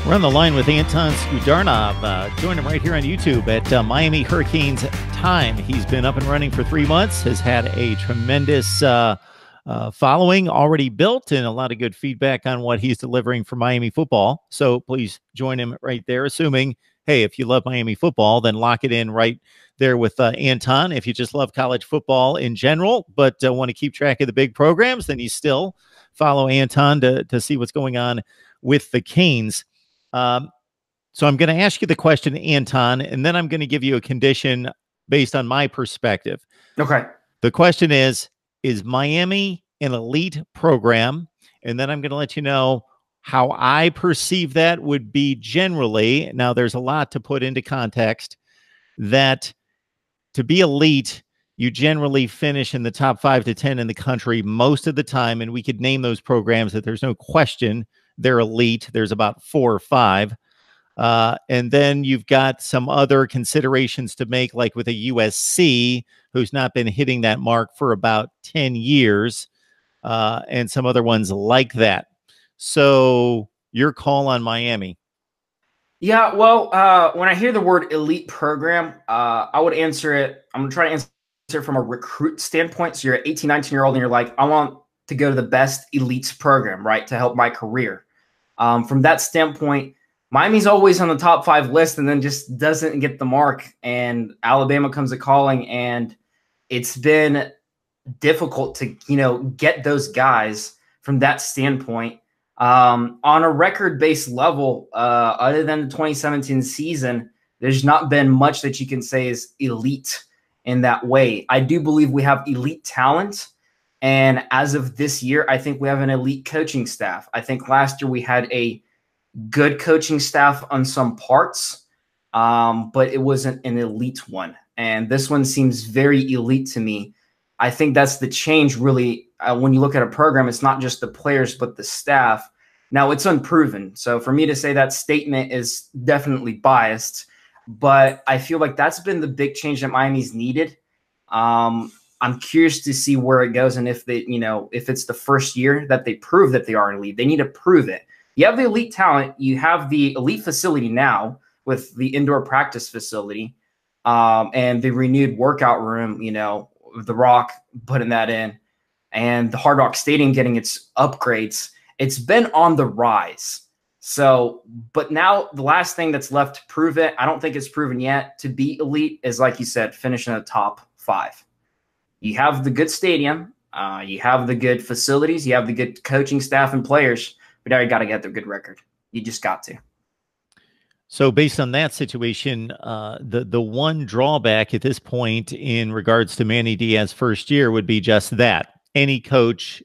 We're on the line with Anton Skudarnov. Join him right here on YouTube at Miami Hurricanes Time. He's been up and running for 3 months, has had a tremendous following already built and a lot of good feedback on what he's delivering for Miami football. So please join him right there, assuming, hey, if you love Miami football, then lock it in right there with Anton. If you just love college football in general, but want to keep track of the big programs, then you still follow Anton to see what's going on with the Canes. So I'm going to ask you the question, Anton, and then I'm going to give you a condition based on my perspective. Okay. The question is Miami an elite program? And then I'm going to let you know how I perceive that would be generally. Now, there's a lot to put into context that to be elite, you generally finish in the top 5 to 10 in the country most of the time. And we could name those programs that there's no question they're elite. There's about 4 or 5. And then you've got some other considerations to make, like with a USC, who's not been hitting that mark for about 10 years, and some other ones like that. So your call on Miami. Yeah, well, when I hear the word elite program, I would answer it. I'm going to try to answer it from a recruit standpoint. So you're an 18, 19-year-old and you're like, I want to go to the best elites program, right, to help my career. From that standpoint, Miami's always on the top 5 list and then just doesn't get the mark. And Alabama comes a calling, and it's been difficult to, get those guys from that standpoint. On a record-based level, other than the 2017 season, there's not been much that you can say is elite in that way. I do believe we have elite talent. And as of this year, I think we have an elite coaching staff. I think last year we had a good coaching staff on some parts, but it wasn't an elite one. And this one seems very elite to me. I think that's the change, really. When you look at a program, it's not just the players, but the staff. Now, it's unproven. So for me to say that statement is definitely biased, but I feel like that's been the big change that Miami's needed. I'm curious to see where it goes, and if if it's the first year that they prove that they are elite. They need to prove it. You have the elite talent. You have the elite facility now with the indoor practice facility, and the renewed workout room, the Rock putting that in, and the Hard Rock Stadium getting its upgrades. It's been on the rise. So, but now the last thing that's left to prove it, I don't think it's proven yet, to be elite is, like you said, finishing in the top 5. You have the good stadium, you have the good facilities, you have the good coaching staff and players, but now you got to get the good record. You just got to. So based on that situation, the one drawback at this point in regards to Manny Diaz's first year would be just that. Any coach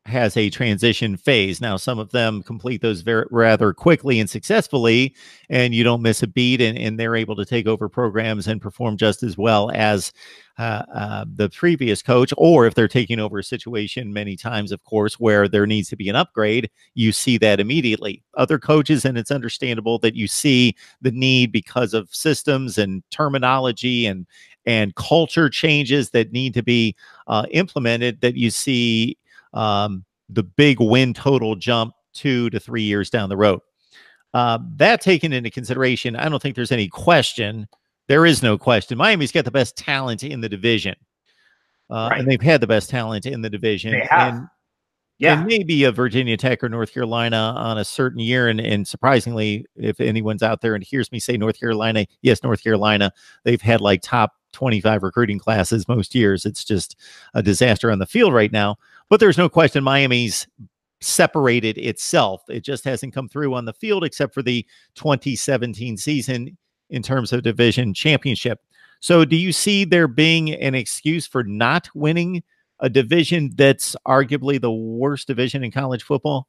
has a transition phase. Now, some of them complete those rather quickly and successfully, and you don't miss a beat, and they're able to take over programs and perform just as well as the previous coach. Or if they're taking over a situation many times, of course, where there needs to be an upgrade, you see that immediately. Other coaches, and it's understandable that you see the need because of systems and terminology and culture changes that need to be implemented, that you see the big win total jump 2 to 3 years down the road. That taken into consideration, I don't think there's any question. There is no question. Miami's got the best talent in the division. Right. And they've had the best talent in the division. They have. And maybe a Virginia Tech or North Carolina on a certain year. And surprisingly, if anyone's out there and hears me say North Carolina, yes, North Carolina, they've had like top 25 recruiting classes most years. It's just a disaster on the field right now. But there's no question Miami's separated itself. It just hasn't come through on the field except for the 2017 season in terms of division championship. So do you see there being an excuse for not winning a division that's arguably the worst division in college football?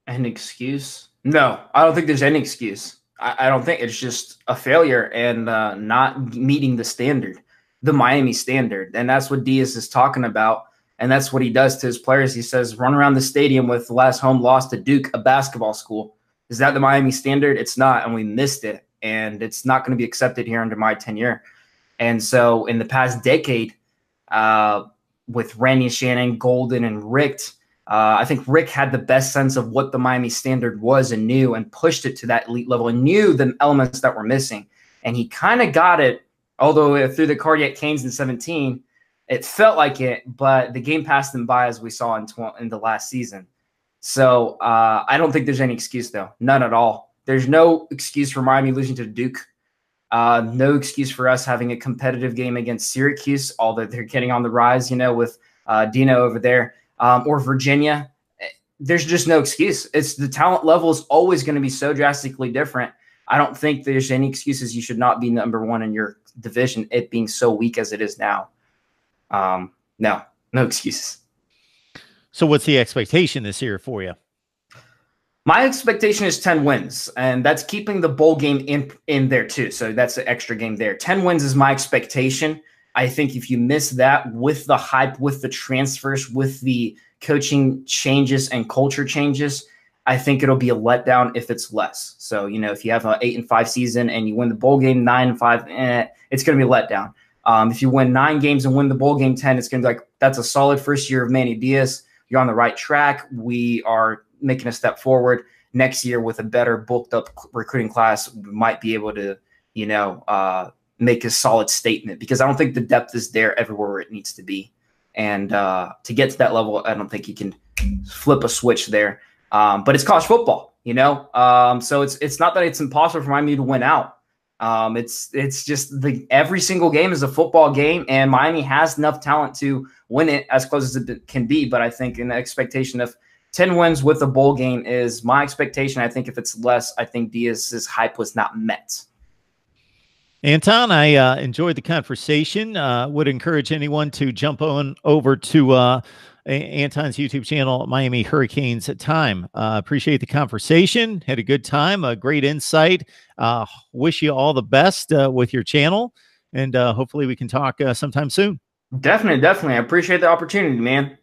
An excuse? No, I don't think there's any excuse. I don't think it's just a failure and not meeting the standard, the Miami standard. And that's what Diaz is talking about. And that's what he does to his players. He says, run around the stadium with the last home loss to Duke, a basketball school. Is that the Miami standard? It's not, and we missed it. And it's not going to be accepted here under my tenure. And so in the past decade, with Randy Shannon, Golden, and Richt, I think Rick had the best sense of what the Miami standard was and knew and pushed it to that elite level and knew the elements that were missing. And he kind of got it, although through the cardiac canes in 17, it felt like it, but the game passed them by, as we saw in the last season. So I don't think there's any excuse, though. None at all. There's no excuse for Miami losing to Duke. No excuse for us having a competitive game against Syracuse, although they're getting on the rise, with Dino over there. Or Virginia. There's just no excuse. It's the talent level is always going to be so drastically different. I don't think there's any excuses. You should not be number one in your division, it being so weak as it is now. No excuses. So what's the expectation this year for you? My expectation is 10 wins, and that's keeping the bowl game in there too. So that's an extra game there. 10 wins is my expectation. I think if you miss that with the hype, with the transfers, with the coaching changes and culture changes, I think it'll be a letdown if it's less. So, if you have an 8-5 season and you win the bowl game 9-5, it's going to be a letdown. If you win 9 games and win the bowl game 10, it's going to be like, that's a solid first year of Manny Diaz. You're on the right track. We are making a step forward. Next year with a better bulked up recruiting class, we might be able to, make a solid statement, because I don't think the depth is there everywhere where it needs to be. And to get to that level, I don't think you can flip a switch there. But it's college football, so it's not that it's impossible for Miami to win out. It's just every single game is a football game, and Miami has enough talent to win it as close as it can be. But I think an expectation of 10 wins with a bowl game is my expectation. I think if it's less, I think Diaz's hype was not met. Anton, I enjoyed the conversation. Would encourage anyone to jump on over to Anton's YouTube channel, Miami Hurricanes Time. Appreciate the conversation. Had a good time, a great insight. Wish you all the best with your channel, and hopefully we can talk sometime soon. Definitely. I appreciate the opportunity, man.